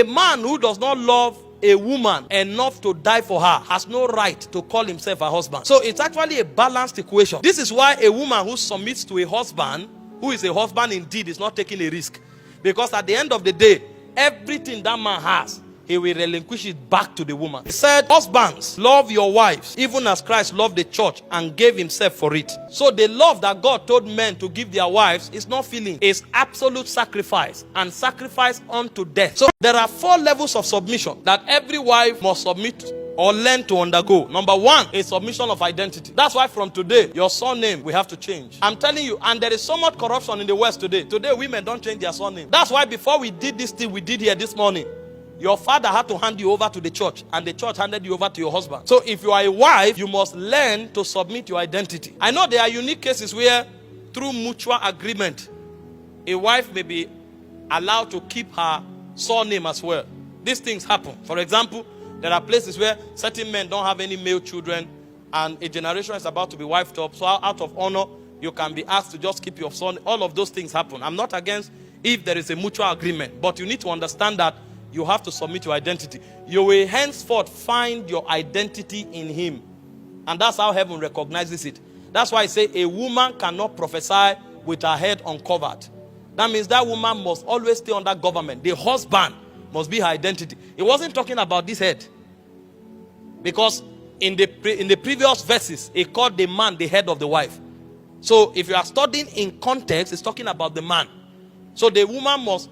A man who does not love a woman enough to die for her has no right to call himself a husband. So it's actually a balanced equation. This is why a woman who submits to a husband, who is a husband indeed, is not taking a risk. Because at the end of the day, everything that man has, he will relinquish it back to the woman. He said, husbands, love your wives, even as Christ loved the church and gave himself for it. So the love that God told men to give their wives is not feeling, it's absolute sacrifice, and sacrifice unto death. So there are 4 levels of submission that every wife must submit or learn to undergo. Number 1 is submission of identity. That's why from today, your surname will have to change. I'm telling you, and there is so much corruption in the West today. Today, women don't change their surname. That's why before we did this thing we did here this morning, your father had to hand you over to the church, and the church handed you over to your husband. So if you are a wife, you must learn to submit your identity. I know there are unique cases where, through mutual agreement, a wife may be allowed to keep her surname as well. These things happen. For example, there are places where certain men don't have any male children, and a generation is about to be wiped up. So out of honor, you can be asked to just keep your son. All of those things happen. I'm not against if there is a mutual agreement, but you need to understand that you have to submit your identity. You will henceforth find your identity in him. And that's how heaven recognizes it. That's why I say a woman cannot prophesy with her head uncovered. That means that woman must always stay under government. The husband must be her identity. He wasn't talking about this head. Because in the previous verses, he called the man the head of the wife. So if you are studying in context, it's talking about the man. So the woman must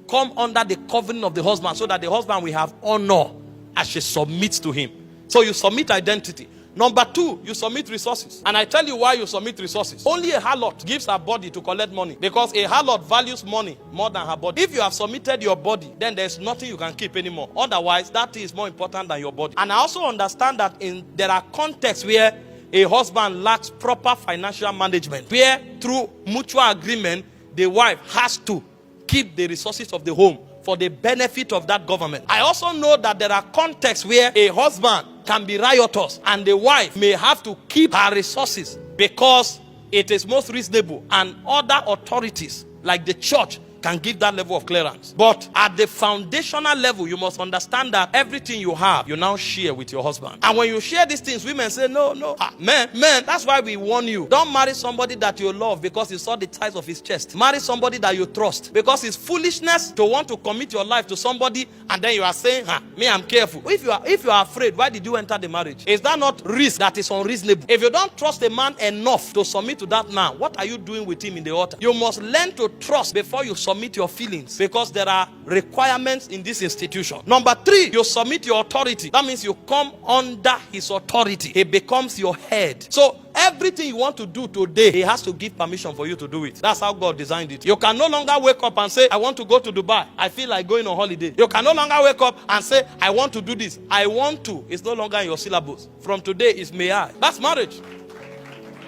come under the covering of the husband, so that the husband will have honor as she submits to him. So you submit identity. Number 2, you submit resources. And I tell you why you submit resources. Only a harlot gives her body to collect money, because a harlot values money more than her body. If you have submitted your body, then there's nothing you can keep anymore. Otherwise, that is more important than your body. And I also understand that there are contexts where a husband lacks proper financial management, where through mutual agreement, the wife has to keep the resources of the home for the benefit of that government. I also know that there are contexts where a husband can be riotous and the wife may have to keep her resources because it is most reasonable, and other authorities like the church can give that level of clearance. But at the foundational level, you must understand that everything you have, you now share with your husband. And when you share these things, women say, no. Man, that's why we warn you. Don't marry somebody that you love because you saw the size of his chest. Marry somebody that you trust, because it's foolishness to want to commit your life to somebody and then you are saying, I'm careful. If you are afraid, why did you enter the marriage? Is that not risk that is unreasonable? If you don't trust a man enough to submit to that man, what are you doing with him in the altar? You must learn to trust before you submit your feelings, because there are requirements in this institution. Number 3, you submit your authority. That means you come under his authority. He becomes your head. So everything you want to do today, he has to give permission for you to do it. That's how God designed it. You can no longer wake up and say, I want to go to Dubai. I feel like going on holiday. You can no longer wake up and say, I want to do this. I want to. It's no longer in your syllabus. From today, it's may I. That's marriage.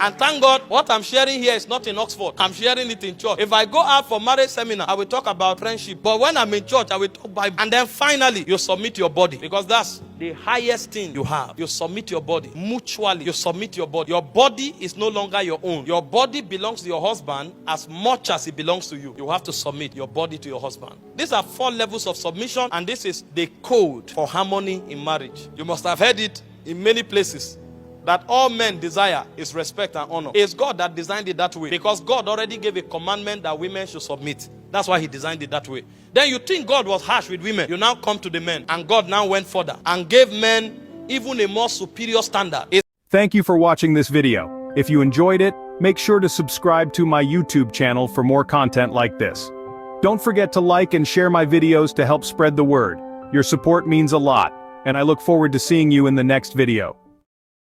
And thank God, what I'm sharing here is not in Oxford. I'm sharing it in church. If I go out for marriage seminar, I will talk about friendship. But when I'm in church, I will talk Bible. And then finally, you submit your body, because that's the highest thing you have. You submit your body. Mutually, you submit your body. Your body is no longer your own. Your body belongs to your husband as much as it belongs to you. You have to submit your body to your husband. These are 4 levels of submission, and this is the code for harmony in marriage. You must have heard it in many places, that all men desire is respect and honor. It's God that designed it that way, because God already gave a commandment that women should submit. That's why he designed it that way. Then you think God was harsh with women. You now come to the men, and God now went further and gave men even a more superior standard. Thank you for watching this video. If you enjoyed it, make sure to subscribe to my YouTube channel for more content like this. Don't forget to like and share my videos to help spread the word. Your support means a lot, and I look forward to seeing you in the next video.